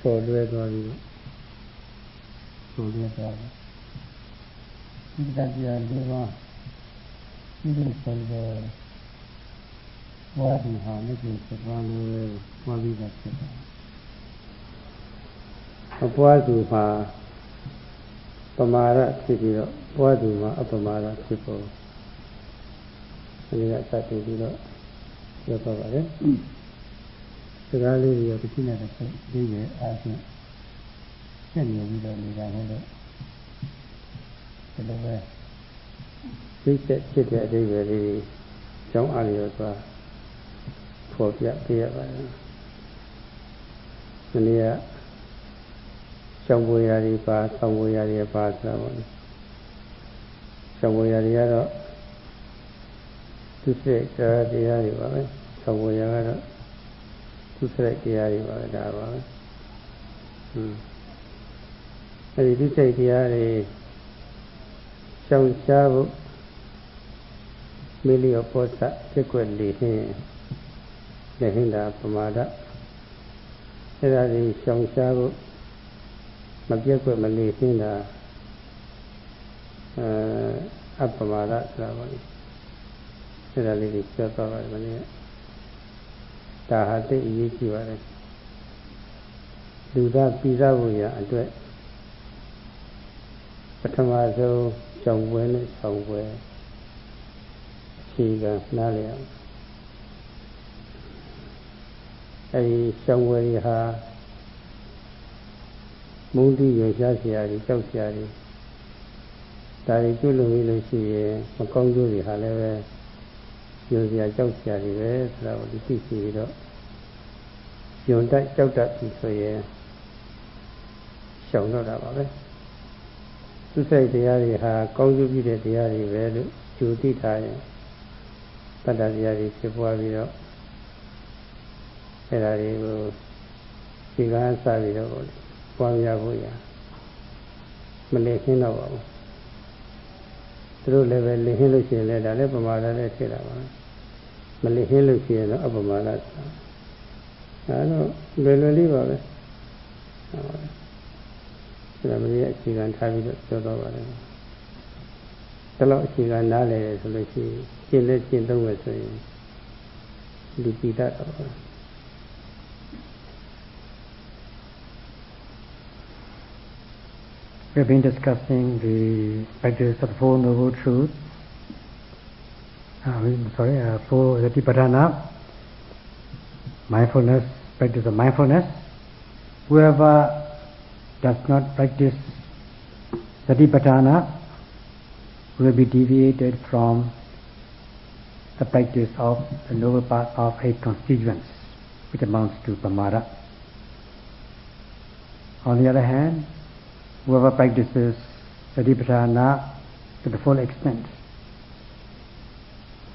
for the body. So the body. That you are doing. You can the body how it is the one body that a body ma Pamara Tibiro, Waduma, Apamara Tipo. And that's that you know. Your papa, the rally of the king of the bigger asking. Can you don't need a window? The way. We said, sit there, they were young Aliosa for Pia. And here, somewhere pass, somewhere pass. Somewhere to say the area, somewhere to say the area. And you say the area, some shadow, million posta, frequently here, the Hinda Pamada. There is some shadow, Mabiako Malay Hinda Apamada. That is the power. Tahate Yikiware. Do that pizza we are at it. Patamazo, somewhere, somewhere. She got Nalia. A somewhere ha Mundi Yosiari, Josiari. That is good to see a Congo Haleve. Yosia Josiari, that was the PC. You don't doubt that so yeah. Shall not about it. To say the area, Congo be the area value, Judy Tire. But that the area is a boy. Ferrari will be grand savio, Pamia, Malaysian over. Through level Hillusion, let a level mother, Malay Hillusion, upper mother. I know, really well. She can have it so over. The Lord she can nale, so she lets in the way. Repeat that. We have been discussing the practice of the Four Noble Truths. For Satipatthana, mindfulness, practice of mindfulness. Whoever does not practice Satipatthana will be deviated from the practice of the noble path of 8 constituents, which amounts to Pamada. On the other hand, whoever practices Satipatthana to the full extent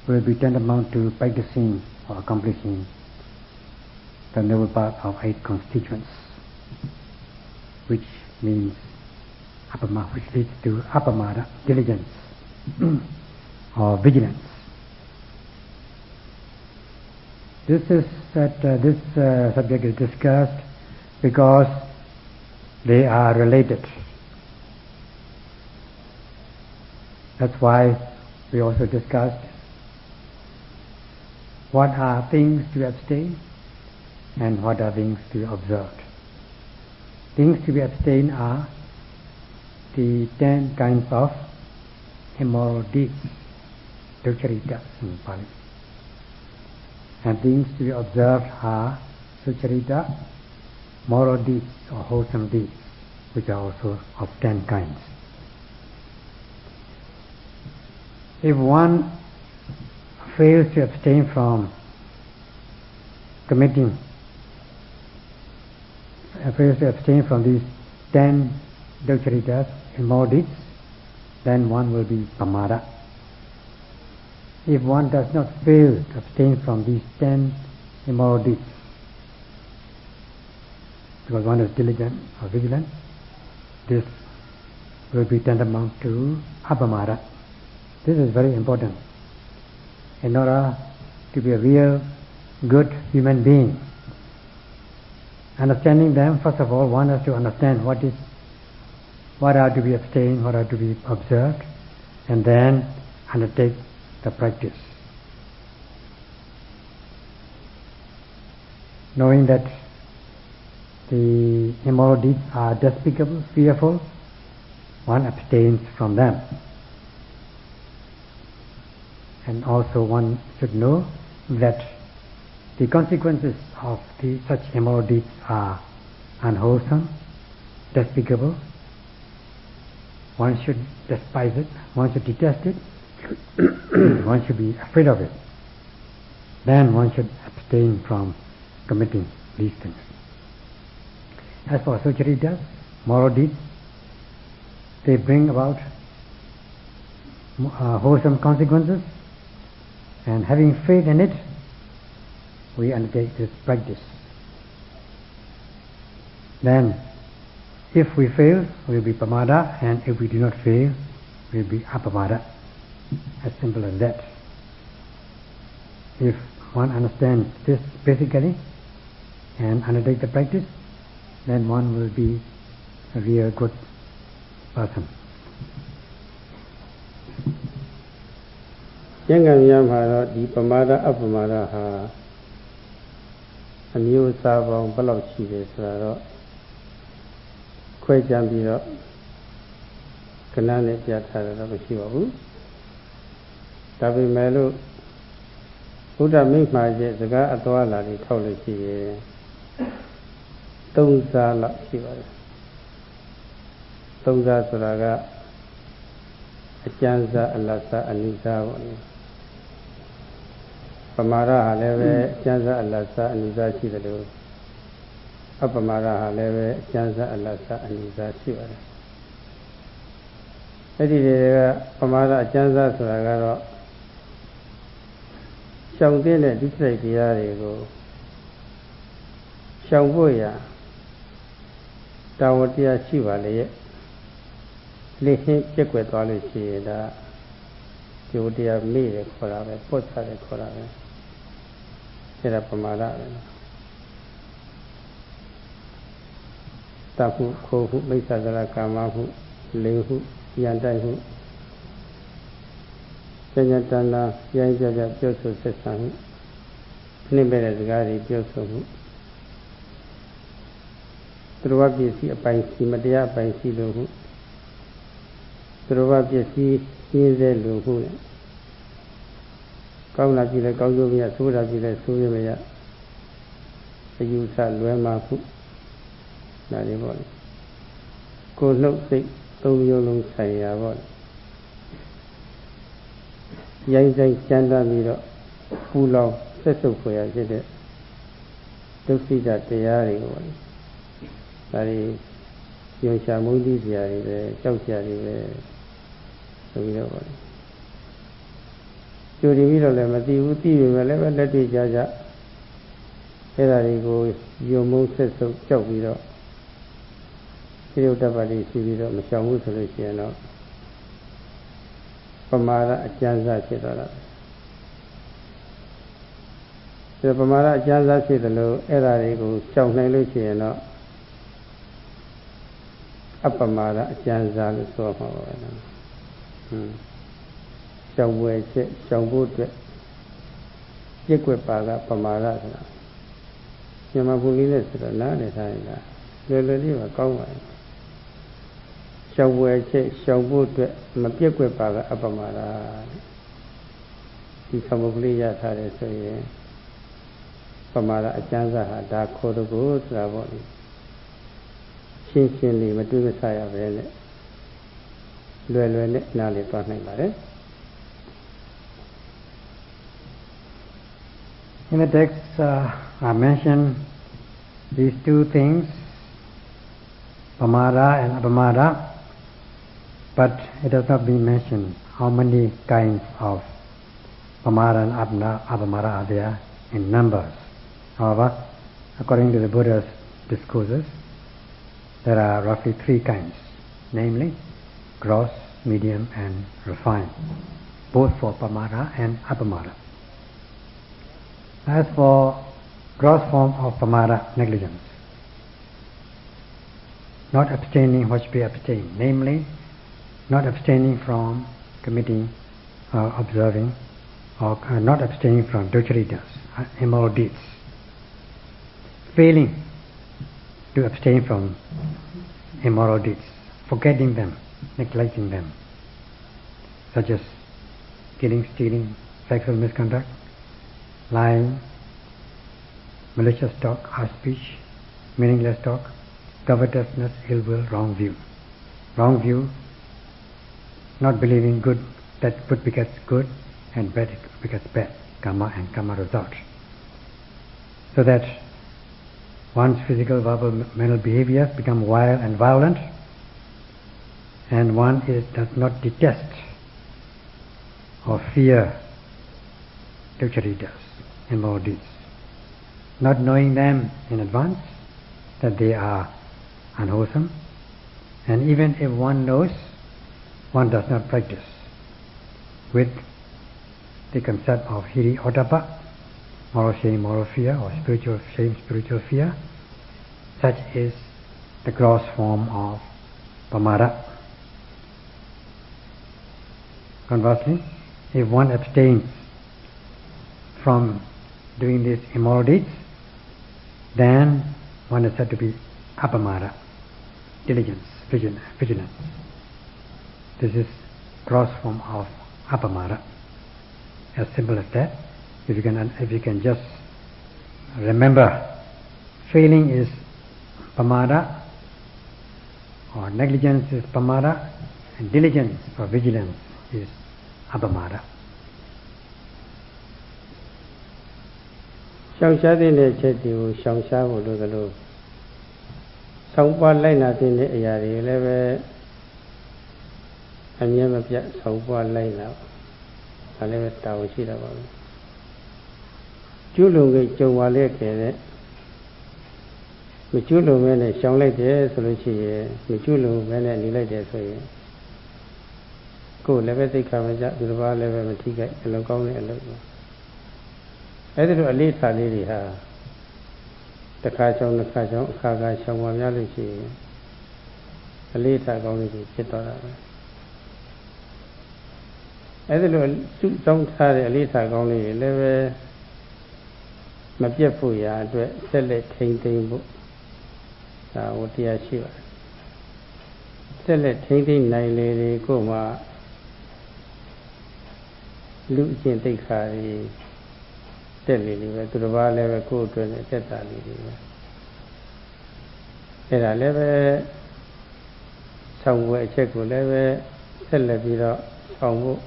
will be tantamount to practicing or accomplishing the noble path of 8 constituents, which means which leads to apamada, diligence, or vigilance. This subject is discussed because they are related. That's why we also discussed what are things to abstain and what are things to be observed. Things to be abstained are the 10 kinds of immoral deeds, ducharita in Pali. And things to be observed are sucharita, moral deeds or wholesome deeds, which are also of 10 kinds. If one fails to abstain from committing, fails to abstain from these 10 ducharitas, immoral deeds, then one will be pamada. If one does not fail to abstain from these 10 immoral deeds, because one is diligent or vigilant, this will be tantamount to apamada. This is very important. In order to be a real good human being, understanding them, first of all, one has to understand what are to be abstained, what are to be observed, and then undertake the practice. Knowing that the immoral deeds are despicable, fearful, one abstains from them. And also one should know that the consequences of such immoral deeds are unwholesome, despicable. One should despise it, one should detest it, one should be afraid of it. Then one should abstain from committing these things. As for sucharitas, moral deeds, they bring about wholesome consequences, and having faith in it, we undertake this practice. Then, if we fail, we will be pamada, and if we do not fail, we will be apamada. As simple as that. If one understands this basically and undertake the practice, then one will be a real good person. ကျင့်ကံများမှာတော့ဒီပမာဒအပမာဒဟာအမျိုးအစားပေါင်းဘယ်လောက်ရှိတယ်ဆိုတာတော့ခွဲခြားပြီးတော့ခဏနဲ့ပြထားတယ်တော့မရှိပါဘူးဒါပေမဲ့လို့ဘုရားမိန့်မှာကျစကားအသွားလာတွေထောက်လို့ရှိရင်3စားလောက်ရှိပါတယ်3စားဆိုတာကအကျဉ်းစားအလတ်စားအနိစားပေါ့လေပမာဒဟာလည်းပဲအကျဉ်းစားအလတ်စားအနိစားရှိတယ်လို့အပမာဒဟာလည်းပဲအကျဉ်းစားအလတ်စားအနိစားရှိပါတယ်အဲ့ဒီတွေကပမာဒအကျဉ်းစားဆိုတာကတော့ရှောင်တဲ့ဒုစရိုက်တရားတွေကိုရှောင်ဖို့ရတာဝတရားရှိပါလေရဲ့လက်ဟင်းပြက်ွက်သွားလို့ရှိရင်ဒါကျိုးတရားမေ့တယ်ခေါ်တာပဲပုတ်စားတယ်ခေါ်တာပဲအဲ့ဒါပမာဒပဲတခုခိုးဟုမိစ္ဆာကရကာမဟုလိန်ဟုယန္တိုက်ဟုဉာဏ်တဏ္ဍာရိုင်းကြကြပြောဆိုဆက်ဆံမှုနှိမ့်မဲ့တဲ့စကားတွေပြောဆိုမှုသူတော်ဘာပစ္စည်းအပိုင်စီမတရားအပိုင်စီလို့ဟုသူတော်ဘာပစ္စည်းရှင်းစေလို့ဟုကောင်းလာပြီလဲကောင်းကျိုးမရဆိုးတာပြီလဲဆိုးရမရအယူဆလွဲမှာမှုဒါတွေပေါ့လေကိုယ်နှုတ်စိတ်သုံးမျိုးလုံးဆိုင်ရာပေါ့လေရိုင်းဆိုင်ကျမ်းသာပြီးတော့ပူလောင်ဆက်ဆုပ်ဖွယ်ရဖြစ်တဲ့ဒုက္ခိတတရားတွေပေါ့လေဒါတွေညွှန်ရှာမုန်းသိစရာတွေပဲကြောက်စရာတွေပဲဆိုပြီးတော့ပေါ့လေကြိုတင်ပြီးတော့လည်းမသိဘူးသိပေမဲ့လည်းလက်တွေ့ကြကြအဲ့ဒါတွေကိုယုံမုန်းဆက်ဆုပ်ကြောက်ပြီးတော့စိတ်ဥဒ္ဒပတိရှိပြီးတော့မရှောင်ဘူးဆိုလို့ရှိရင်တော့ပမာဒအကျဉ်းစားဖြစ်သွားတာဒီပမာဒအကျဉ်းစားဖြစ်တယ်လို့အဲ့ဒါတွေကိုရှောင်နိုင်လို့ရှိရင်တော့အပမာဒအကျဉ်းစားလို့ဆိုမှာပါပဲနော်ရှောင်ွယ်ချက်ရှောင်ဖို့အတွက်ပြည့်ွက်ပါကပမာဒဆိုတာမြန်မာဘုရားနဲ့ဆိုတော့နားလည်ထားရင်လားလွယ်လွယ်လေးပါကောင်းပါရဲ့ရှောင်ွယ်ချက်ရှောင်ဖို့အတွက်မပြည့်ွက်ပါကအပမာဒဒီသမုပ္ပလိရထားတယ်ဆိုရင်ပမာဒအကျဉ်းစားဟာဒါခေါ်တကူဆိုတာပေါ့လေရှင်းရှင်းလေးမတွေ့မဆရပဲနဲ့လွယ်လွယ်နဲ့နားလည်သွားနိုင်ပါတယ် In the text I mentioned these two things, pamada and apamada, but it does not be mentioned how many kinds of pamada and apamada are there in numbers. However, according to the Buddha's discourses, there are roughly 3 kinds, namely gross, medium and refined, both for pamada and apamada. As for gross form of pamada, negligence, not abstaining what should be abstained, namely, not abstaining from committing or observing, or not abstaining from ducharitas, immoral deeds. Failing to abstain from immoral deeds, forgetting them, neglecting them, such as killing, stealing, sexual misconduct, lying, malicious talk, harsh speech, meaningless talk, covetousness, ill will, wrong view. Wrong view, not believing good, that good begets good and bad begets bad, karma and karma result. So that one's physical, verbal, mental behaviors become wild and violent, and one does not detest or fear ducharitas, immoral deeds, not knowing them in advance that they are unwholesome, and even if one knows, one does not practice with the concept of hiri ottappa, moral shame, moral fear, or spiritual shame, spiritual fear. Such is the gross form of pamada. Conversely, if one abstains from doing these immoral deeds, then one is said to be apamada, diligence, vigilance. This is gross form of apamada. As simple as that. If you can just remember, failing is pamada, or negligence is pamada, and diligence or vigilance is apamada. ရှောင်ရှားတဲ့ချက်တွေကိုရှောင်ရှားဖို့လိုသလိုဆောင်းပွားလိုက်နာတဲ့အရာတွေလည်းပဲအမြဲမပြတ်ဆောင်းပွားလိုက်နာဒါလည်းပဲတာဝန်ရှိတာပါပဲကျွလုံကိကြုံပါလေခဲ့တဲ့မကျွလုံမဲနဲ့ရှောင်လိုက်တယ်ဆိုလို့ရှိရင်မကျွလုံမဲနဲ့နေလိုက်တယ်ဆိုရင်ကိုယ်လည်းပဲသိက္ခာမကျသူတစ်ပါးလည်းပဲမထိခိုက်အလုံးကောင်းတဲ့အလုပ်အဲ့ဒါလိုအလေးထားလေးတွေဟာတစ်ခါချောင်းတစ်ခါချောင်းအခါခါရှောင်ပါများလို့ရှိရင်အလေးထားကောင်းလေးတွေဖြစ်သွားတာပဲအဲ့ဒါလိုစုဆောင်းထားတဲ့အလေးထားကောင်းလေးတွေလည်းပဲမပြတ်ဖို့ရာအတွက်ဆက်လက်ထိန်းသိမ်းဖို့ဒါဝတရားရှိပါတယ်ဆက်လက်ထိန်းသိမ်းနိုင်လေတွေကိုမှလူအကျင့်သိက္ခာတွေတက်လေလေပဲသူတစ်ပါးလည်းပဲကိုယ့်အတွက်နဲ့တက်တာလေးတွေပဲအဲ့ဒါလည်းပဲဆောင်းပွဲအချက်ကိုလည်းပဲဆက်လက်ပြီးတော့ဆောင်းဖို့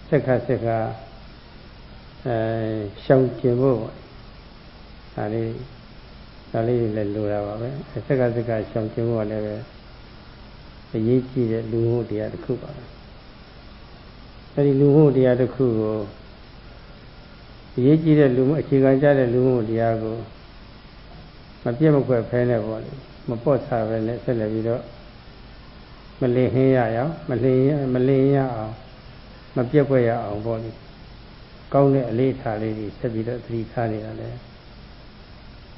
စက္ခစက္ခရှောင်ကျင်ဖို့ဒါလေးလည်းလိုတာပါပဲစက္ခစက္ခရှောင်ကျင်ဖို့လည်းပဲအရေးကြီးတဲ့လူမှုတရားတစ်ခုပါပဲအဲဒီလူမှုတရားတစ်ခုကိုအရေးကြီးတဲ့လူမှုအခြေခံကြတဲ့လူမှုတရားကိုမပြတ်မကွက်ဖဲနဲ့ပေါ့လေမပေါ့ဆပဲနဲ့ဆက်လက်ပြီးတော့မလင်ဟင်းရအောင်မလင်ရအောင်မပြတ်ကွက်ရအောင်ပေါ့လေကောင်းတဲ့အလေးထားလေးတွေဆက်ပြီးတော့သတိထားနေတာလေ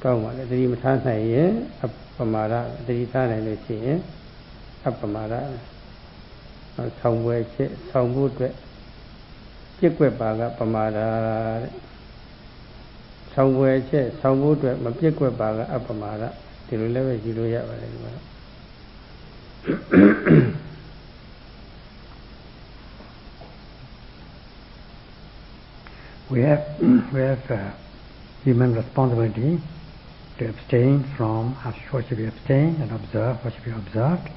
ကောင်းပါလေသတိမထားနိုင်ရင်အပမာဒသတိထားနိုင်လို့ရှိရင်အပမာဒဆောင်းပွဲချက်ဆောင်းဖို့အတွက်ပြစ်ကွက်ပါကပမာဒတဲ့ဆောင်းပွဲချက်ဆောင်းဖို့အတွက်မပြစ်ကွက်ပါကအပမာဒဒီလိုလည်းပဲယူလို့ရပါတယ်ဒီမှာ We have human responsibility to abstain from what should be abstained and observe what should be observed.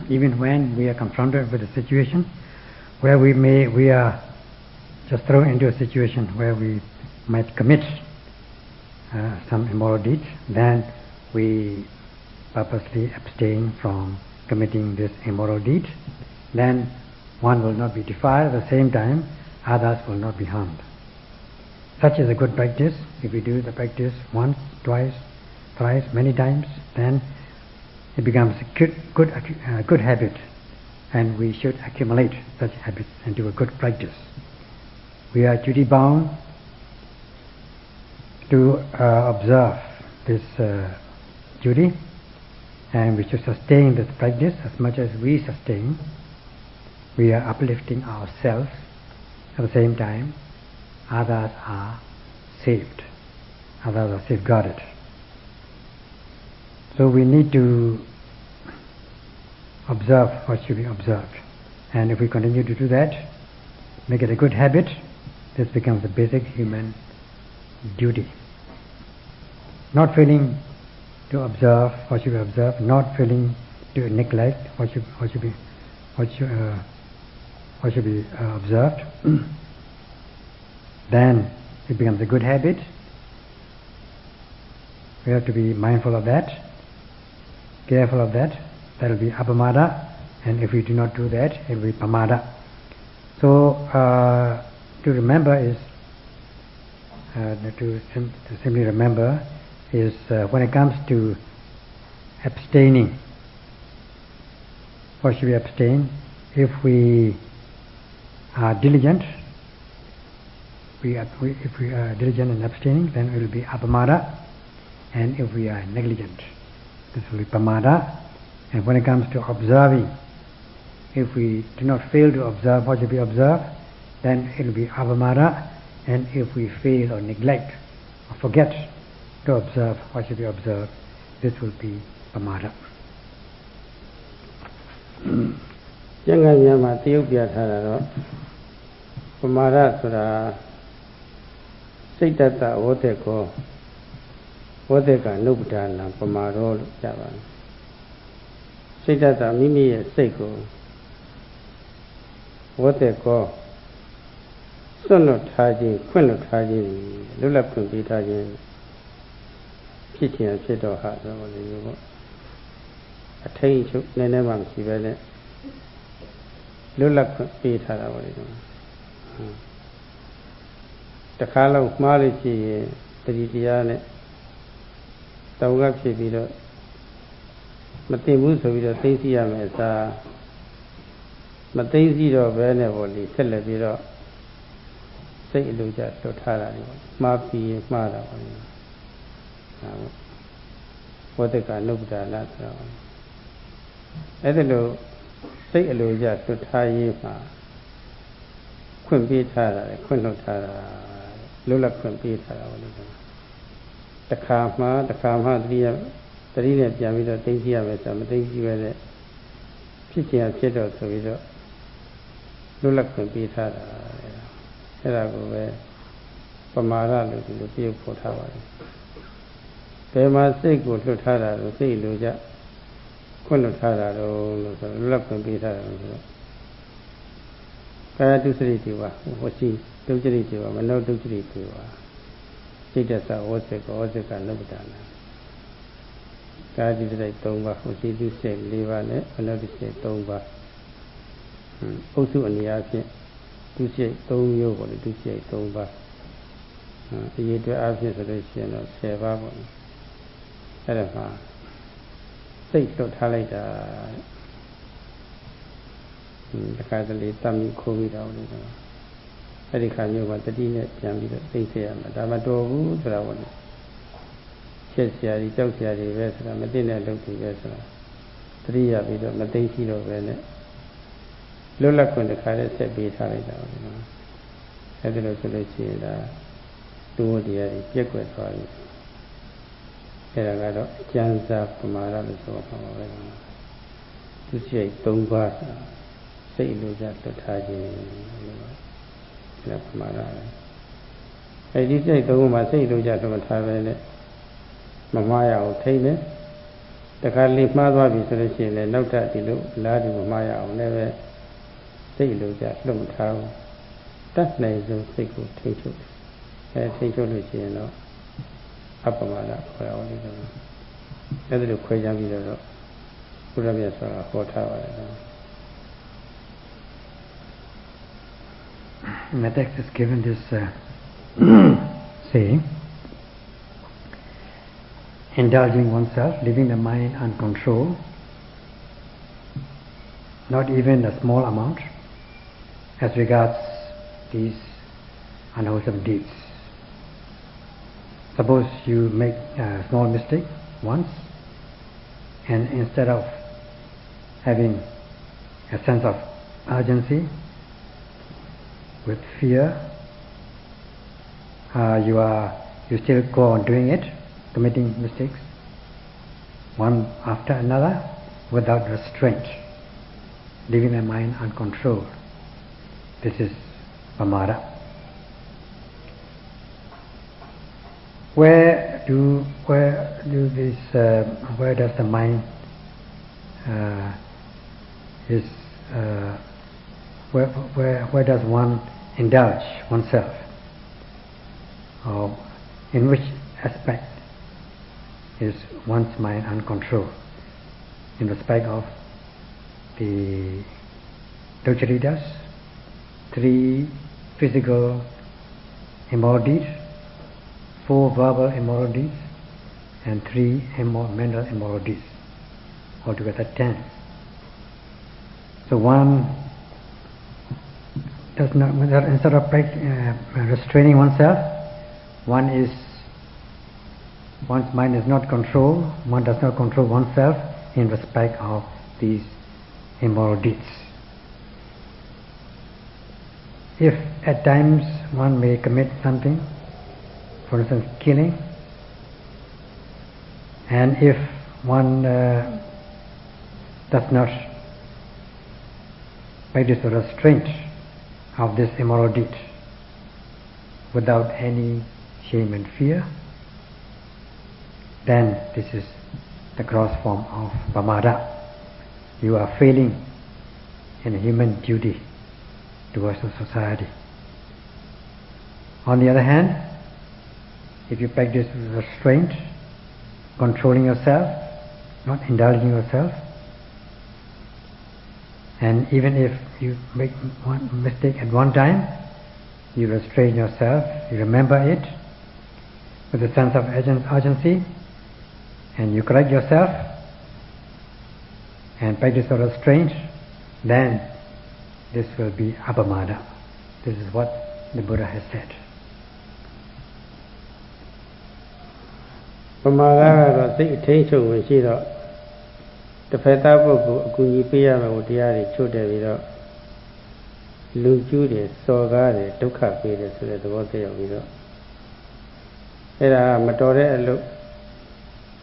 Even when we are confronted with a situation where we are just thrown into a situation where we might commit some immoral deeds, then we purposely abstain from committing this immoral deed. Then one will not be defiled. At the same time, others will not be harmed. Such is a good practice. If we do the practice once, twice, thrice, many times, then it becomes a good habit, and we should accumulate such habits into a good practice. We are duty bound to observe this duty And we should sustain this practice. As much as we sustain, we are uplifting ourselves. At the same time, others are saved. Others are safeguarded. So we need to observe what should be observed. And if we continue to do that, make it a good habit, this becomes a basic human duty. Not failing to observe what should be observed, not failing to neglect what should be observed, then it becomes a good habit. We have to be mindful of that, careful of that. That will be apamada, and if we do not do that, it will be pamada. So to remember is to simply remember is when it comes to abstaining, what should we abstain? If we are diligent, if we are diligent in abstaining, then it will be apamada, and if we are negligent, this will be pamada. And when it comes to observing, if we do not fail to observe what should be observed, then it will be apamada, and if we fail or neglect or forget to observe what should be observed, this will be pamada. ကျင့်ကြံများမှာတရုပ်ပြထားတာတော့ပမာဒဆိုတာစိတ်တတဝတ္တကောဝတ္တကနုပဒါနပမာရောလို့ကြပါတယ်စိတ်တတမိမိရဲ့စိတ်ကိုဝတ္တကောစွန့်လွတ်ထားခြင်းခွင့်လွတ်ထားခြင်းလွတ်လပ်ခွင့်ပေးထားခြင်းဖြစ်ခြင်းဖြစ်တော့ဟာဆိုလို့မျိုးပေါ့အထိန်ချုပ်နည်းနည်းမှမရှိပဲနဲ့လွတ်လပ်ခွင့်ပေးထားတာပေါ့လေတခါလုံးမှားလို့ရှိရင်တတိတရားနဲ့တောင်ကဖြစ်ပြီးတော့မသိဘူးဆိုပြီးတော့သိသိရမယ်အစားမသိသိတော့ဘဲနဲ့ပေါ့လေဆက်လက်ပြီးတော့စိတ်အလိုကျလွတ်ထားတာလေမှားပြီးမှားတာပေါ့လေဝတ္တကနုပ္ပဒါနဆိုတော့အဲ့ဒါလို့စိတ်အလိုကျလွတ်ထားရေးမှာခွင့်ပေးထားတာခွင့်လွတ်ထားတာလွတ်လပ်ခွင့်ပေးထားတာပေါ့လေတခါမှတတိယနဲ့ပြန်ပြီးတော့သိသိရမယ်ဆိုမသိသိပဲနဲ့ဖြစ်ချင်ဖြစ်တော့ဆိုပြီးတော့လွတ်လပ်ခွင့်ပေးထားတာအဲ့ဒါကိုပဲပမာဒလို့ဒီလိုပြုဖို့ထားပါတယ်ဘယ်မှာစိတ်ကိုလွတ်ထားတာလို့စိတ်လိုကြခွင့်လွတ်ထားတာလို့ဆိုလွတ်လပ်ခွင့်ပေးထားတာလို့ဆိုတော့ကာယတုစရိတေဝဝစီဒုက္ခရိတေဝမနောဒုက္ခရိတေဝစိတ်တသဝစေကောဝစေကနုပ္ပဒါနကာယတိစိတ်3ပါးဝစီတုစိတ်4ပါးနဲ့မနောဒုစိတ်3ပါးအုပ်စုအနေအချင်းဒုစိတ်3မျိုးပေါ့လေဒုစိတ်3ပါးအရေးအတွက်အဖြစ်ဆိုလို့ရှိရင်တော့10ပါးပေါ့အဲ့ဒါမှာစိတ်လွတ်ထားလိုက်တာတခါတလေတမ်းပြီးခိုးပြီးတော့လို့အဲ့ဒီခါမျိုးမှာတတိနဲ့ပြန်ပြီးတော့သိစေရမှာဒါမတော်ဘူးဆိုတာပေါ့လေချက်စရာကြီးကြောက်စရာကြီးပဲဆိုတာမသိတဲ့လုပ်တွေပဲဆိုတာတတိယပြီးတော့မသိရှိတော့ပဲနဲ့လွတ်လပ်ခွင့်တခါလေးဆက်ပေးထားလိုက်တာပေါ့နော်အဲ့ဒါလို့ဆိုလို့ရှိရင်ဒါသူ့ဝတရားကြီးပြက်ကွက်သွားပြီအဲ့ဒါကတော့အကျဉ်းစားပမာဒလို့ဆိုပါမှာပဲသူစိတ်3ပါးစိတ်လိုကြလွတ်ထားခြင်းလို့ပမာဒအဲ့ဒီစိတ်3ပါးမှာစိတ်လိုကြလွတ်ထားပဲနဲ့မမှားရအောင်ထိနေတခါလေးမှားသွားပြီဆိုလို့ရှိရင်လည်းနောက်ထပ်ဒီလိုလားဒီမမှားရအောင်လည်းပဲစိတ်လိုကြလွတ်မထားဘူးတတ်နိုင်ဆုံးစိတ်ကိုထိချုပ်ထိချုပ်လို့ရှိရင်တော့အပမဒခေါ်ရအောင်လေအဲ့ဒါလိုခွဲခြားပြီးတော့ဘုရားမြတ်စွာဟောထားပါတယ် In the text is given this saying, indulging oneself, leaving the mind uncontrolled, not even a small amount as regards these unwholesome deeds. Suppose you make a small mistake once, And instead of having a sense of urgency with fear, you still go on doing it, committing mistakes, one after another, without restraint, leaving the mind uncontrolled. This is pamada. Where does the mind where does one indulge oneself? Or in which aspect is one's mind uncontrolled? In respect of the Duccaritas, 3 physical immoral deeds, 4 verbal immoral deeds, and 3 mental immoral deeds, altogether 10. So one does not, instead of restraining oneself, one's mind is not controlled, one does not control oneself in respect of these immoral deeds. If at times one may commit something, for instance killing, and if one does not practice the restraint of this immoral deed without any shame and fear, then this is the gross form of pamada. You are failing in human duty towards the society. On the other hand, if you practice restraint, controlling yourself, not indulging yourself, and even if you make one mistake at one time, you restrain yourself, you remember it with a sense of urgency, and you correct yourself and practice the restraint, then this will be apamada. This is what the Buddha has said. Pamada is the attention when she the Feta Boku, Kunipia, Odiari, Chodavida, Lujudi, Sogade, Duka, so that the water of it. Era Matore, look,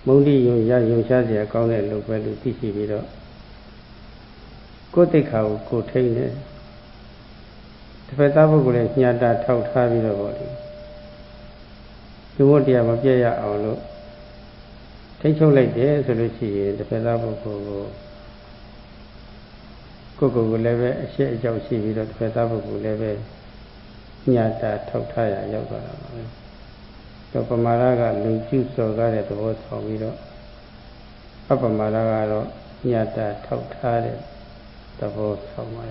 Mundi, young Shadi, a corner, look well to teach it. Go take out, go take it. The Feta Boku is near that out having a body. You won't have a Jaya or look. Take so like this, so let's see the Pedabo Coco will level a share job see with the Pedabo level Nyata Tautaya Yoga. So Pamaraga, Luju, so got at the word for widow. Papa Maraga, Nyata Tautaya, the word for my.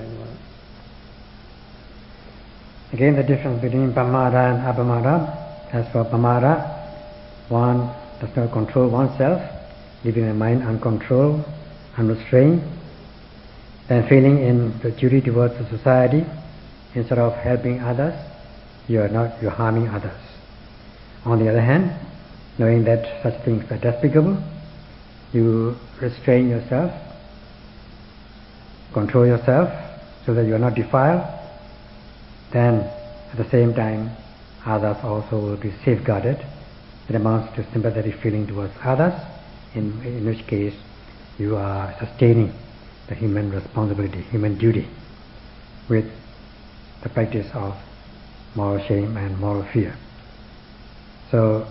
Again, the difference between pamada and apamada. As for pamada, one does not control oneself, leaving the mind uncontrolled, unrestrained, then failing in the duty towards the society. Instead of helping others, you're harming others. On the other hand, knowing that such things are despicable, you restrain yourself, control yourself so that you are not defiled, then at the same time others also will be safeguarded. It amounts to sympathetic feeling towards others, in which case you are sustaining the human responsibility, human duty, with the practice of moral shame and moral fear. So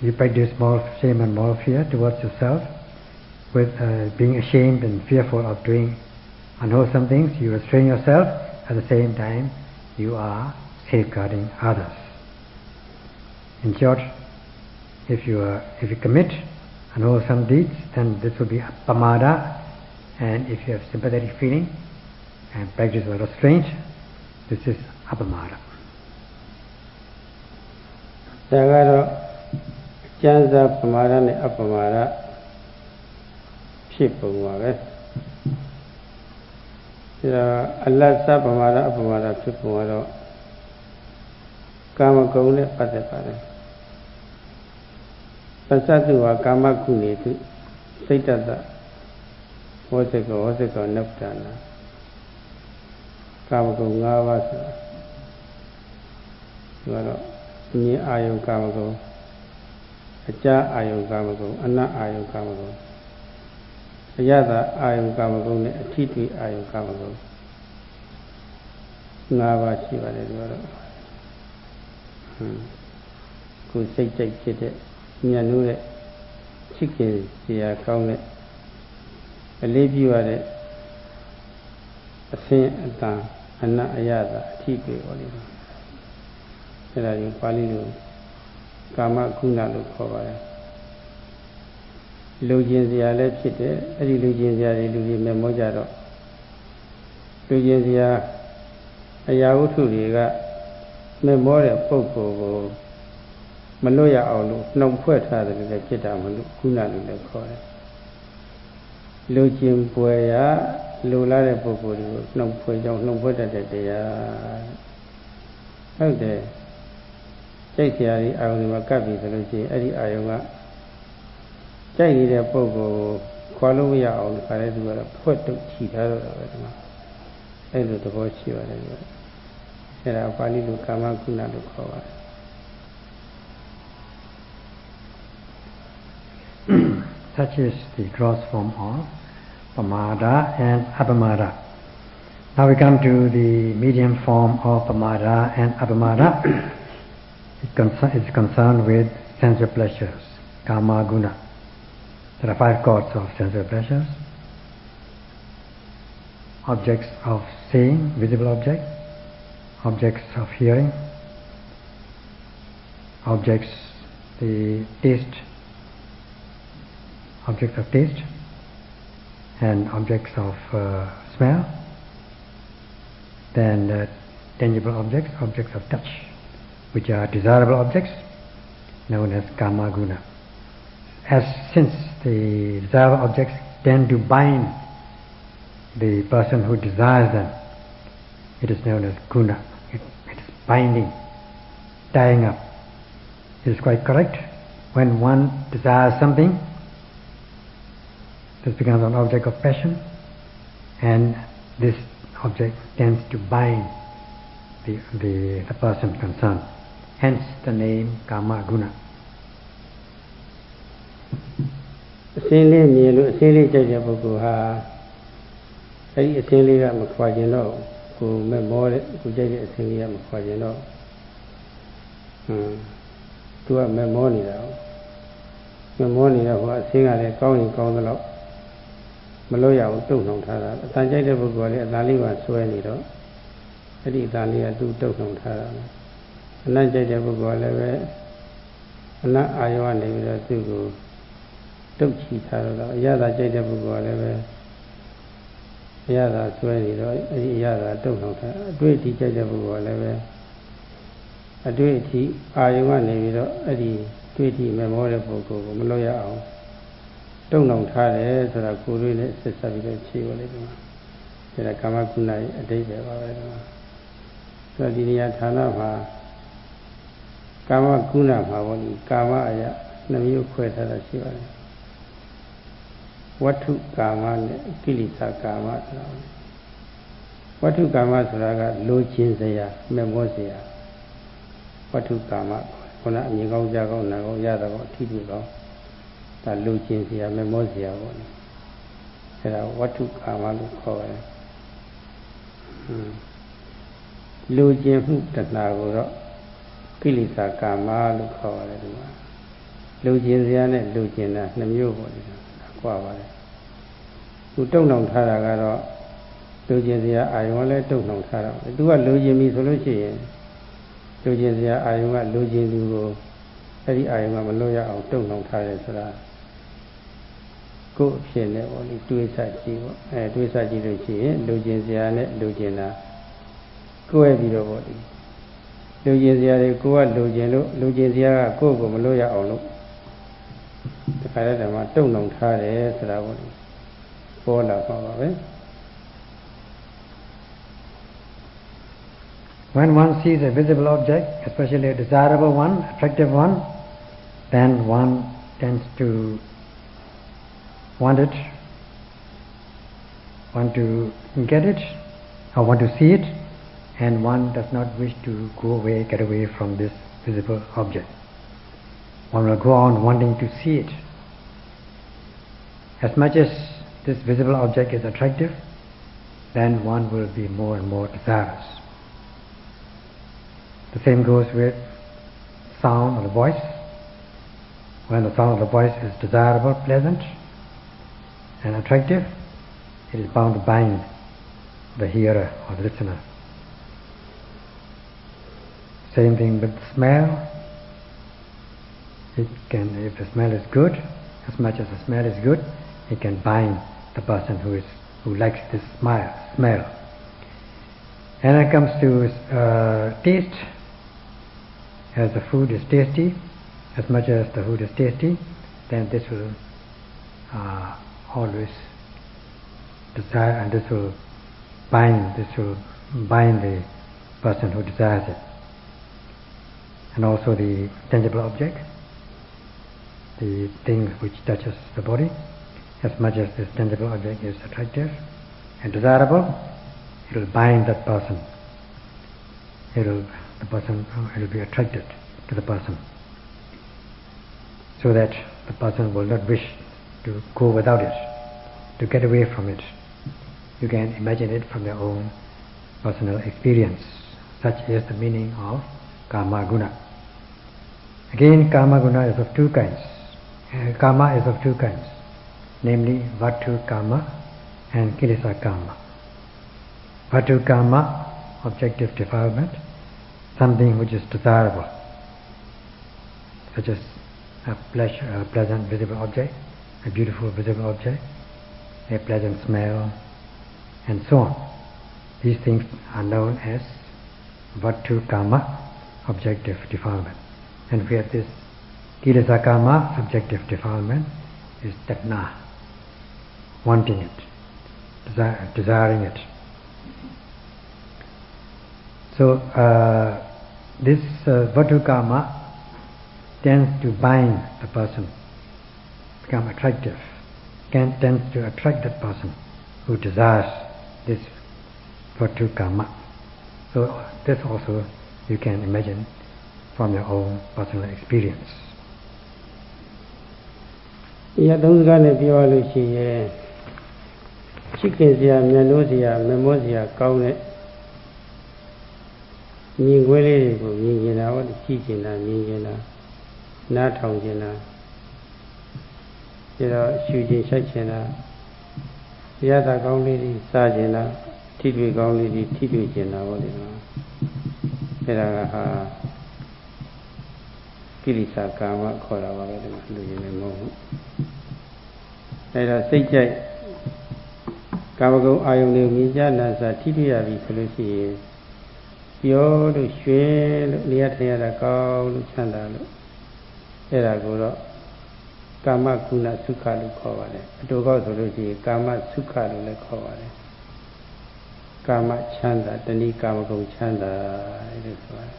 you practice moral shame and moral fear towards yourself, with being ashamed and fearful of doing unwholesome things. You restrain yourself, at the same time you are safeguarding others. In short, if you commit unwholesome deeds, then this will be pamada, and if you have sympathetic feeling and practice of restraint, this is apamada. Sagaro Janza Pamada and Apamada people. Allah Sabamada Apamada people. Kama Gole Patapara Pasatu Kama Kunitu စိတ်တတဝဇ္ဇကောနုတ္တနာကာမဂုဏ်၅ပါးဆိုတာဒီကတော့အမြင်အာယုကာမဂုဏ်အကြာအာယုကာမဂုဏ်အနတ်အာယုကာမဂုဏ်အယတအာယုကာမဂုဏ်နဲ့အထိတွေ့အာယုကာမဂုဏ်၅ပါးရှိပါတယ်ဒီကတော့ကိုယ်စိတ်ကြိုက်ဖြစ်တဲ့ဉာဏ်လို့တဲ့ချစ်ခင်စရာကောင်းတဲ့အလေးပြုရတဲ့အစဉ်အတန်အနတ်အယတအထိတွေ့ပါလိမ့်မယ်အဲ့ဒါကိုပါဠိလိုကာမဂုဏလို့ခေါ်ပါတယ်လူကျင်စရာလည်းဖြစ်တယ်အဲ့ဒီလူကျင်စရာတွေလူတွေမျက်မှောကြတော့လူကျင်စရာအရာဝတ္ထုတွေကမျက်မှောတဲ့ပုဂ္ဂိုလ်ကိုမလွတ်ရအောင်လို့နှုတ်ဖွဲ့ထားတယ်လည်းဖြစ်တာမလို့ခုနလိုလည်းခေါ်တယ်လူကျင်ပွယ်ရလူလာတဲ့ပုဂ္ဂိုလ်တွေကိုနှုတ်ဖွဲ့ကြောင်းနှုတ်ဖွဲ့တတ်တဲ့တရားဟုတ်တယ်စိတ်ဆရာကြီးအာယုံမှာကပ်ပြီဆိုလို့ရှိရင်အဲ့ဒီအာယုံကကြိုက်နေတဲ့ပုဂ္ဂိုလ်ကိုခွာလို့မရအောင်ခါတဲ့သူကတော့ဖွက်တုတ်ချီထားတော့တာပဲဒီမှာအဲ့လိုသဘောရှိပါတယ်ဒီကအဲ့ဒါပါဠိလိုကာမဂုဏလို့ခေါ်ပါတယ် Such is the gross form of pamada and apamada. Now we come to the medium form of pamada and apamada. It's concerned with sensual pleasures, kama guna. There are 5 chords of sensual pleasures. Objects of seeing, visible objects, objects of hearing, objects, the taste, objects of taste, and objects of smell, then tangible objects, objects of touch, which are desirable objects, known as kama guna. Since the desirable objects tend to bind the person who desires them, it is known as guna. It is binding, tying up. It is quite correct. When one desires something, this becomes an object of passion, and this object tends to bind the person concerned. Hence the name kama guna. အစင်းလေးမြင်လို့အစင်းလေးကြိုက်တဲ့ပုဂ္ဂိုလ်ဟာအဲ့ဒီအစင်းလေးကမခွာကျင်တော့ကိုမဲ့မောတဲ့ကိုကြိုက်တဲ့အစင်းလေးကမခွာကျင်တော့သူကမဲ့မောနေတာမဲ့မောနေတာဟိုအစင်းကလည်းကောင်းရင်ကောင်းသလောက်မလို့ရအောင်တုံ့နှောင်ထားတာအတန်ကြိုက်တဲ့ပုဂ္ဂိုလ်ကလည်းအတန်လေးကဆွဲနေတော့အဲ့ဒီအတန်လေးကသူ့တုံ့နှောင်ထားတာအနတ်ကြိုက်တဲ့ပုဂ္ဂိုလ်ကလည်းပဲအနတ်အာယောကနေပြီးတော့သူ့ကိုတုတ်ချီထားတော့အရသာကြိုက်တဲ့ပုဂ္ဂိုလ်ကလည်းပဲအရသာဆွဲနေတော့အဲဒီအရသာတုတ်နှောင်ထားအတွေ့အထိကြိုက်တဲ့ပုဂ္ဂိုလ်ကလည်းပဲအတွေ့အထိအာယုံကနေပြီးတော့အဲ့ဒီတွေ့အထိမမောတဲ့ပုဂ္ဂိုလ်ကိုမလို့ရအောင်တုတ်နှောင်ထားတယ်ဆိုတာကိုယ်တွေနဲ့ဆက်ဆက်ပြီးတော့ဖြေပါလိမ့်မယ်။ဒါကကာမဂုဏရဲ့အတိတ်ပဲပါပဲဒီမှာ။ဆိုတော့ဒီနေရာဌာနမှာကာမဂုဏမှာဘောဒီကာမအရာနှမျိုးခွဲထားတာရှိပါတယ်။ဝတ္ထုကာမနဲ့ကိလေသာကာမဆိုတာဝတ္ထုကာမဆိုတာကလိုချင်စရာမဲ့မောစရာဝတ္ထုကာမခုနအမြင်ကောင်းကြားကောင်းနားကောင်းရတာကောအထီးတွေကောင်းဒါလိုချင်စရာမဲ့မောစရာပေါ့လေအဲဒါဝတ္ထုကာမလို့ခေါ်တယ်လိုချင်မှုတဏှာကိုတော့ကိလေသာကာမလို့ခေါ်ရတယ်ဒီမှာလိုချင်စရာနဲ့လိုချင်တာနှမျိုးပေါ့လေကွာပါတယ်သူတုံ့နှောင်ထားတာကတော့လိုချင်စရာအာယုံလည်းတုံ့နှောင်ထားတာသူကလိုချင်ပြီဆိုလို့ရှိရင်လိုချင်စရာအာယုံကလိုချင်သူကိုအဲ့ဒီအာယုံကမလွတ်ရအောင်တုံ့နှောင်ထားတယ်ဆိုတာကိုယ်အဖြစ်နဲ့ပေါ့လေတွေးဆကြည့်ပေါ့တွေးဆကြည့်လို့ရှိရင်လိုချင်စရာနဲ့လိုချင်တာကိုယ်ပြီးတော့ပေါ့လေလိုချင်စရာတွေကိုယ်ကလိုချင်လို့လိုချင်စရာကကိုယ့်ကိုမလွတ်ရအောင်လို့တခါတည်းမှာတုံ့နှောင်ထားတယ်ဆိုတာပေါ့လေပေါ်လာပါပါပဲ When one sees a visible object, especially a desirable one, attractive one, then one tends to want it, want to get it, or want to see it, and one does not wish to go away, get away from this visible object. One will go on wanting to see it. As much as this visible object is attractive, then one will be more and more desirous. The same goes with sound or the voice. When the sound of the voice is desirable, pleasant, and attractive, it is bound to bind the hearer or the listener. Same thing with smell. It can, if the smell is good, as much as the smell is good, it can bind the person who likes this smell. And when it comes to taste, as the food is tasty, as much as the food is tasty, then this will always desire, and this will bind the person who desires it. And also the tangible object, the thing which touches the body, as much as this tangible object is attractive and desirable, it will bind that person. It will be attracted to the person, so that the person will not wish to go without it, to get away from it. You can imagine it from your own personal experience. Such is the meaning of Kama Guna. Again, Kama Guna is of two kinds. Kama is of two kinds, namely Vatu Kama and Kilesa Kama. Vatu Kama, objective defilement, something which is desirable, such as a pleasant visible object, a beautiful visible object, a pleasant smell, and so on. These things are known as Vatu Kama, objective defilement. And we have this Kilesa Kama, subjective defilement, is Tatna, wanting it, desiring it. So this Vatu Kama tends to bind the person, become attractive, tends to attract that person who desires this Vatu Kama. So this also you can imagine from your own personal experience. ဒီအသုံးစကားနဲ့ပြောရလို့ရှိရင်ချစ်ခင်စရာမျက်နှာစရာမမောစရာကောင်းတဲ့မြင်ကွဲလေးတွေကိုမြင်ကျင်တာဟောကြည့်ကျင်တာမြင်ကျင်တာနားထောင်ကျင်တာပြီးတော့ရှုကျင်ရှိုက်ကျင်တာရတာကောင်းလေးတွေစားကျင်တာထိတွေ့ကောင်းလေးတွေထိတွေ့ကျင်တာဟောဒီမှာအဲ့ဒါကဟာကိလေသာကာမခေါ်တာပါပဲဒီမှာလူရင်းနေမဟုတ်ဘူးအဲ့ဒါစိတ်ကြိုက်ကာမဂုဏ်အာယုန်တွေမြင်ကြနာစာထိတွေ့ရပြီဆိုလို့ရှိရင်ပြောလို့ရွှင်လို့နေရာထိုင်ရတာကောင်းလို့ချမ်းသာလို့အဲ့ဒါကိုတော့ကာမကုဏသုခလို့ခေါ်ပါတယ်အတူကောက်ဆိုလို့ရှိရင်ကာမသုခလို့လည်းခေါ်ပါတယ်ကာမချမ်းသာတဏှိကာမဂုဏ်ချမ်းသာလို့ဆိုပါတယ်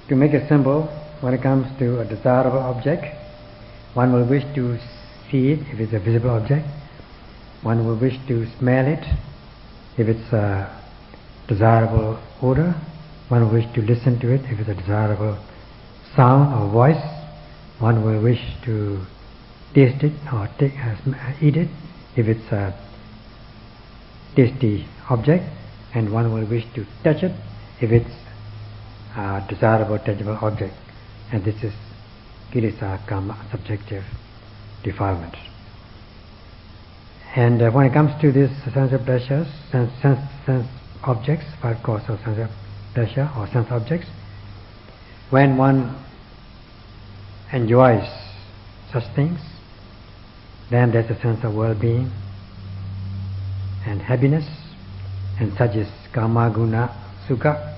To make it simple, when it comes to a desirable object, one will wish to see it if it's a visible object. One will wish to smell it if it's a desirable odor. One will wish to listen to it if it's a desirable sound or voice. One will wish to taste it or eat it if it's a tasty object. And one will wish to touch it if it's desirable, tangible object, and this is Kilesa Kama, subjective defilement. And when it comes to this sense pleasures, sense objects, five causes of sense pleasure or sense objects, when one enjoys such things, then there's a sense of well-being and happiness, and such is Kama Guna Sukha,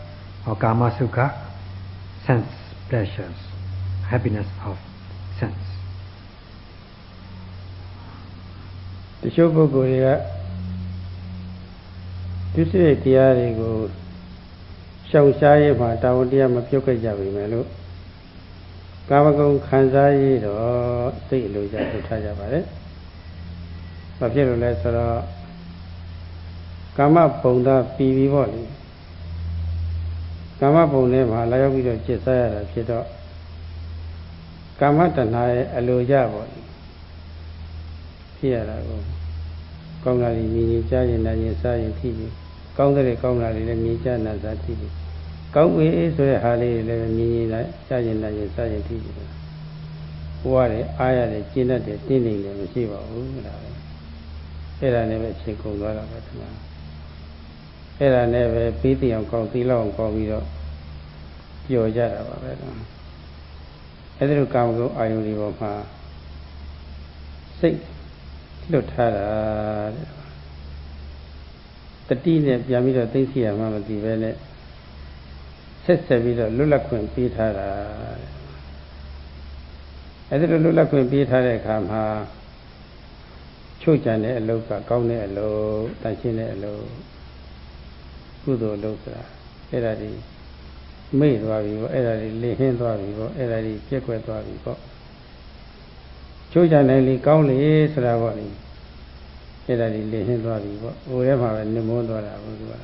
or Kama Sukha, sense pleasures, happiness of sense. တချို့ပုဂ္ဂိုလ်တွေကသူစိတ်တရားတွေကိုရှောင်ရှားရမှာတာဝန်တရားမပြုတ်ခဲ့ကြပြီမယ်လို့ ကာမဂုဏ်ခံစားရတော့စိတ်အလိုကြလှုပ်ထားကြပါလေဘာဖြစ်လို့လဲဆိုတော့ကာမပုံသားပြီးပြီပေါ့လေကာမပုံထဲမှာလာရောက်ပြီးတော့จิตစားရတာဖြစ်တော့ကာမတဏှာရဲ့အလိုကြပေါ့လေဖြစ်ရတာကိုကောင်းတာတွေမြင်ရင်ကြားရင်နားရင်စားရင်ထိပြီကောင်းတဲ့ကောင်းတာတွေလည်းမြင်ကြားနားစားထိပြီကောင်းပြီဆိုတဲ့ဟာလေးတွေလည်းမြင်ရင်လည်းကြားရင်နားရင်စားရင်ထိပြီဘဝတွေအားရတယ်ကျင့်တတ်တယ်တင်းနေတယ်မရှိပါဘူးဒါပဲအဲ့ဒါနဲ့ပဲချိန်ကုန်သွားတာပဲဒီမှာအဲ့ဒါနဲ့ပဲပြီးသိအောင်ကောင်းသီလအောင်ကောင်းပြီးတော့ပျော်ကြတာပါပဲအဲ့ဒါလိုကာမဂုဏ်အာယုန်တွေပေါ်မှာစိတ်လွတ်ထားတာတတိနဲ့ပြန်ပြီးတော့သိသိရမှမသိပဲနဲ့ဆက်ဆက်ပြီးတော့လွတ်လပ်ခွင့်ပေးထားတာအဲ့ဒါလိုလွတ်လပ်ခွင့်ပေးထားတဲ့အခါမှာချို့ကြံတဲ့အလုပ်ကကောင်းတဲ့အလုပ်တန်ရှင်းတဲ့အလုပ်ကုသိုလ်လုပ်တာအဲ့ဒါဒီမေ့သွားပြီပေါ့အဲ့ဒါဒီလင်းဟင်းသွားပြီပေါ့အဲ့ဒါဒီပြက်ကွက်သွားပြီပေါ့ချိုးချနိုင်လေကောင်းလေဆိုတာပေါ့လေအဲ့ဒါဒီလင်းဟင်းသွားပြီပေါ့ဟိုထဲမှာပဲနှမွန်းသွားတာဘုရား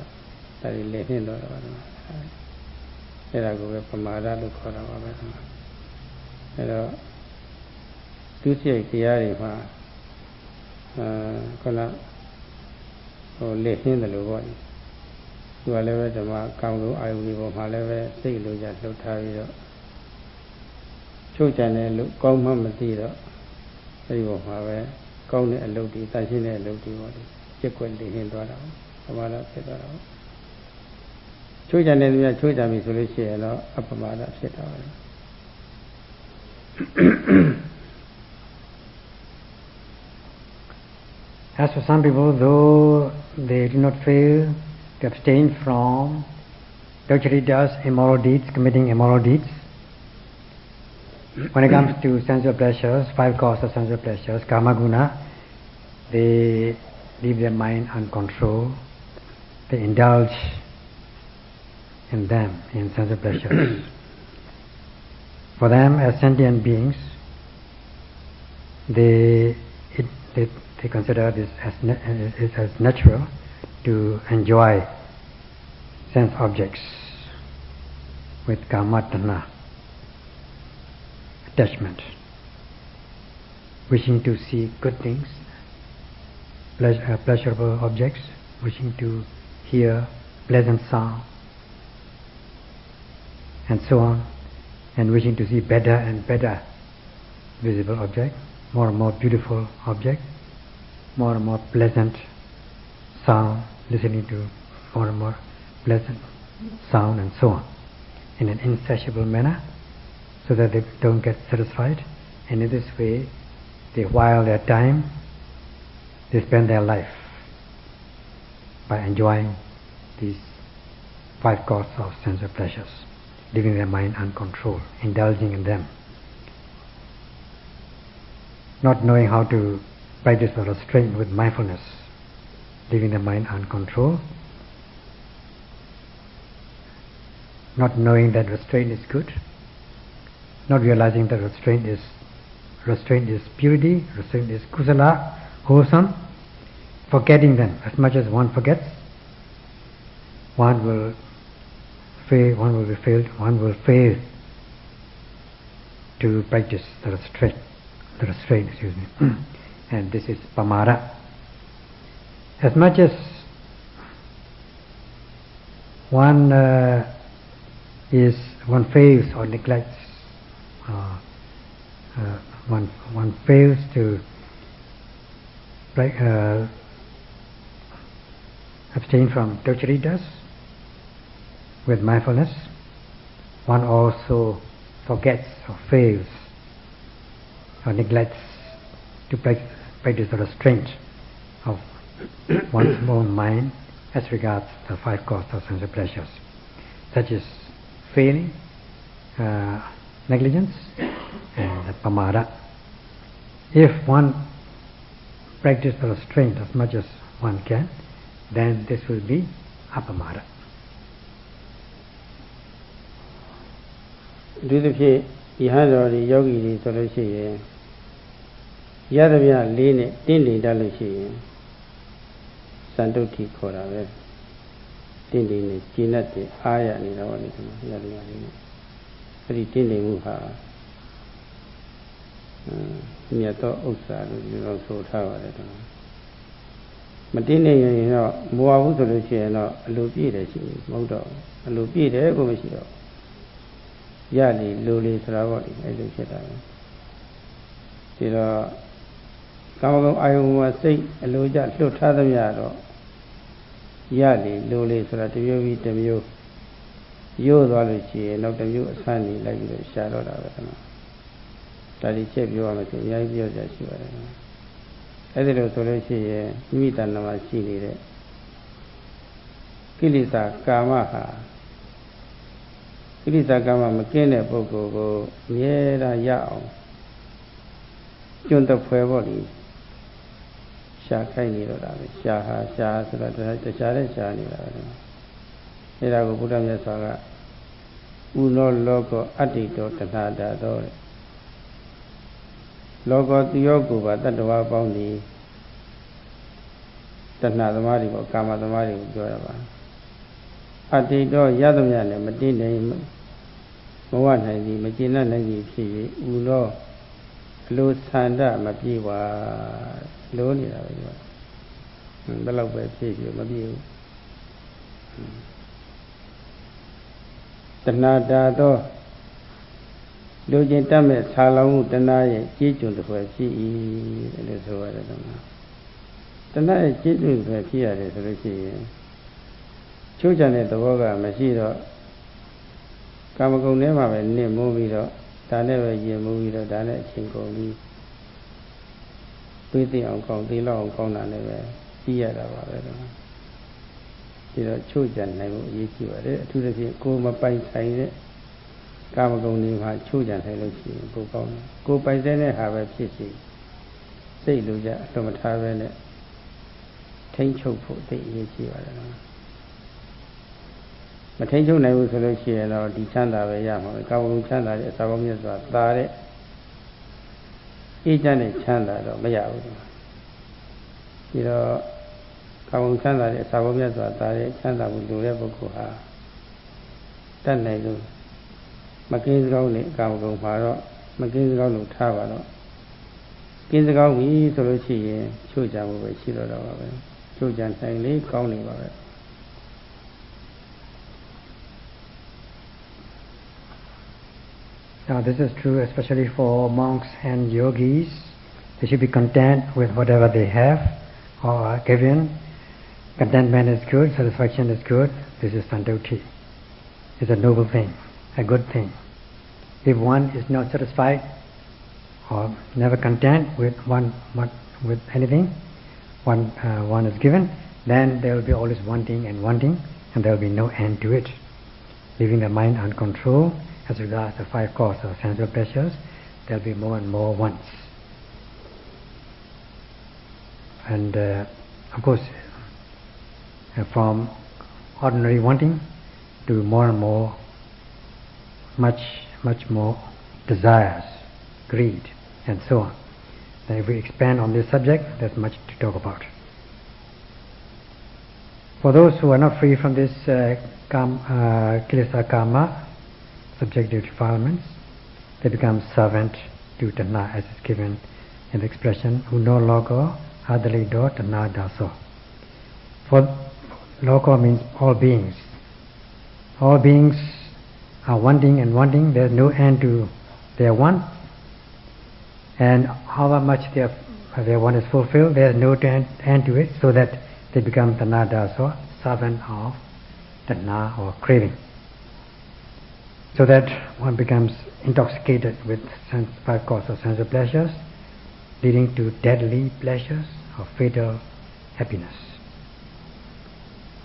ဒါဒီလင်းဟင်းသွားတာပါအဲ့ဒါကိုပဲပမာဒလို့ခေါ်တာပါပဲအဲ့တော့သူစိတ်တရားတွေမှာခုနဟိုလင်းဟင်းတယ်လို့ပေါ့သူကလည်းပဲဓမ္မကောင်းလို့အာယုန်ဒီပေါ်မှာလည်းပဲစိတ်လိုကြလှုပ်ထားပြီးတော့ချုပ်ကြံတယ်လို့ကောင်းမှမသိတော့အဲဒီပေါ်မှာပဲကောင်းတဲ့အလုပ်တွေတန်ရှင်းတဲ့အလုပ်တွေပေါ့လေပြက်ကွက်နေဟင်းသွားတာပမာဒဖြစ်သွားတာချုပ်ကြံတယ်သူကချုပ်ကြံပြီဆိုလို့ရှိရင်တော့အပမာဒဖြစ်တာပါAs for some people, though they do not fail to abstain from dojaritas, immoral deeds, committing immoral deeds, when it comes to sensual pleasures, 5 causes of sensual pleasures, karma guna, they leave their mind uncontrolled, they indulge in them, in sensual pleasures. For them, as sentient beings, they consider this as natural to enjoy sense objects with kama-tanha, attachment, wishing to see good things, pleasurable objects, wishing to hear pleasant sound, and so on, and wishing to see better and better visible object, more and more beautiful object, more and more pleasant sound, listening to more and more pleasant sound, and so on, in an insatiable manner, so that they don't get satisfied. And in this way, they while their time, they spend their life by enjoying these 5 causes of sensual pleasures, leaving their mind uncontrolled, indulging in them, not knowing how to practice the restraint with mindfulness, leaving the mind uncontrolled, not knowing that restraint is good, not realizing that restraint is purity, restraint is kusala, wholesome, forgetting them. As much as one forgets, one will fail to practice the restraint, and this is pamara. As much as one fails or neglects, one fails to abstain from dojaritas with mindfulness, one also forgets or fails or neglects to practice the restraint of one's own mind as regards the 5 causes of sensual pleasures, such as failing, negligence, and pamara. If one practices the restraint as much as one can, then this will be apamara. ဒီလိုဖြစ် ယဟန်တော်တွေယောဂီတွေဆိုလို့ရှိရင်ရသမျှလေးနဲ့တင်းနေတတ်လို့ရှိရင်စန္ဒုဋ္ဌိခေါ်တာပဲတင်းနေနဲ့ကျင့်တတ်တဲ့အားရနေတာပေါ့လေဒီမှာရသမျှလေးနဲ့အဲ့ဒီတင်းနေမှုဟာမြတ်သောဥစ္စာလို့ဒီလိုဆိုထားပါတယ်ဒီမှာမတင်းနေရင်တော့မဝဘူးဆိုလို့ရှိရင်တော့အလိုပြည့်တယ်ရှိမဟုတ်တော့အလိုပြည့်တယ်ကိုမရှိတော့ရလေလိုလေဆိုတာပေါ့ဒီအဲ့လိုဖြစ်တာပဲဒီတော့ကာမဂုဏ်အာယုံမှာစိတ်အလိုကျလွတ်ထားသမျှတော့ရလေလိုလေဆိုတာတစ်မျိုးပြီးတစ်မျိုးရိုးသွားလို့ရှိရင်နောက်တစ်မျိုးအဆန်းနေလိုက်ပြီးတော့ရှာတော့တာပဲခဏဒါဒီချက်ပြောရမယ်ဆိုအများကြီးပြောကြရှိပါတယ်အဲ့ဒီလိုဆိုလို့ရှိရင်မိမိတဏ္ဍာမှာရှိနေတဲ့ကိလေသာကာမဟာကိလေသာကာမမကင်းတဲ့ပုဂ္ဂိုလ်ကိုအမြဲတမ်းရအောင်ကျွန်းတဖွဲပေါ့လေရှာခိုင်းနေတော့တာပဲရှာဟာရှာဆိုတော့တခြားတဲ့ရှာနေတာပဲအဲ့ဒါကိုဘုရားမြတ်စွာကဥနောလောကောအတ္တိတောတဏှာတာတော့လောကောတိယောကိုပါတတ္တဝါပေါင်းဒီတဏှာသမားတွေပေါ့ကာမသမားတွေကိုပြောရပါအတ္တိတောရသမျှနဲ့မတည်နိုင်မဝနိုင်သည်မကျေနပ်နိုင်သည်ဖြစ်၍ဥလောအလိုဆန္ဒမပြေပါလိုနေတာပဲဒီကဘယ်လောက်ပဲဖြစ်ဖြစ်မပြေဘူးတဏှာတာတော့လူချင်းတတ်မဲ့ဆာလောင်မှုတဏှာရဲ့ကြေးကျွန်တစ်ဖွဲ့ဖြစ်၏လို့ဆိုရတယ်တော့တဏှာရဲ့ကြေးကျွန်တစ်ဖွဲ့ဖြစ်ရတယ်ဆိုလို့ရှိရင်ချိုးချံတဲ့သဘောကမရှိတော့ကာမဂုဏ်ထဲမှာပဲနစ်မိုးပြီးတော့ဒါနဲ့ပဲရင်မိုးပြီးတော့ဒါနဲ့အချိန်ကုန်ပြီးသိအောင်ကောင်းသိလောက်အောင်ကောင်းတာလည်းပဲပြီးရတာပါပဲတော့ဒီတော့ချိုးချံနိုင်ဖို့အရေးကြီးပါတယ်အထူးသဖြင့်ကိုယ်မပိုင်ဆိုင်တဲ့ကာမဂုဏ်တွေမှာချိုးချံနိုင်လို့ရှိရင်ကိုကောင်းတယ်ကိုယ်ပိုင်တဲ့ဟာပဲဖြစ်စီစိတ်လိုကြအလွန်မထားပဲနဲ့ထိမ့်ချုပ်ဖို့သိအရေးကြီးပါတယ်နော်မထိန်ချုပ်နိုင်ဘူးဆိုလို့ရှိရင်တော့ဒီချမ်းသာပဲရမှာပဲကာမဂုဏ်ချမ်းသာတဲ့အစာပေါင်းမြတ်စွာသာတဲ့အေးချမ်းတဲ့ချမ်းသာတော့မရဘူးဒီတော့ကာမဂုဏ်ချမ်းသာတဲ့အစာပေါင်းမြတ်စွာသာတဲ့ချမ်းသာမှုလိုတဲ့ပုဂ္ဂိုလ်ဟာတတ်နိုင်လို့မကင်းစကောင်းနဲ့ကာမဂုဏ်မှာတော့မကင်းစကောင်းလို့ထားပါတော့ကင်းစကောင်းပြီဆိုလို့ရှိရင်ချို့ချမှုပဲရှိတော့ပါပဲချို့ချနိုင်လေကောင်းနေပါပဲ Now this is true especially for monks and yogis. They should be content with whatever they have or are given. Contentment is good, satisfaction is good. This is sandoti. It's a noble thing, a good thing. If one is not satisfied or never content with with anything one is given, then there will be always wanting, and there will be no end to it. Leaving the mind uncontrolled as regards the five causes of sensual pleasures, there will be more and more wants. And of course, from ordinary wanting to more and more, much more desires, greed, and so on. Then if we expand on this subject, there's much to talk about. For those who are not free from this kilesa karma, subjective defilements, they become servant to tanha, as is given in the expression uno logo adalido tanha daso. For logo means all beings. All beings are wanting and wanting. There's no end to their want, and however much their want is fulfilled, there's no end to it, so that they become tanha daso, servant of tanha or craving. So that one becomes intoxicated with five causes of sensual pleasures, leading to deadly pleasures or fatal happiness.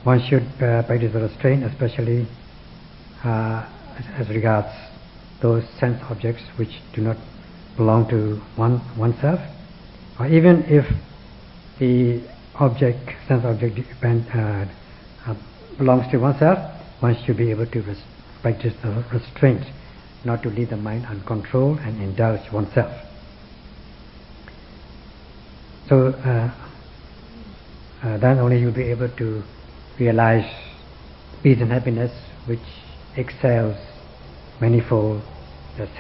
One should practice the restraint, especially as regards those sense objects which do not belong to oneself, or even if the sense object belongs to oneself, one should be able to practice the restraint not to leave the mind uncontrolled and indulge oneself. So then only you'll be able to realize peace and happiness which excels manifold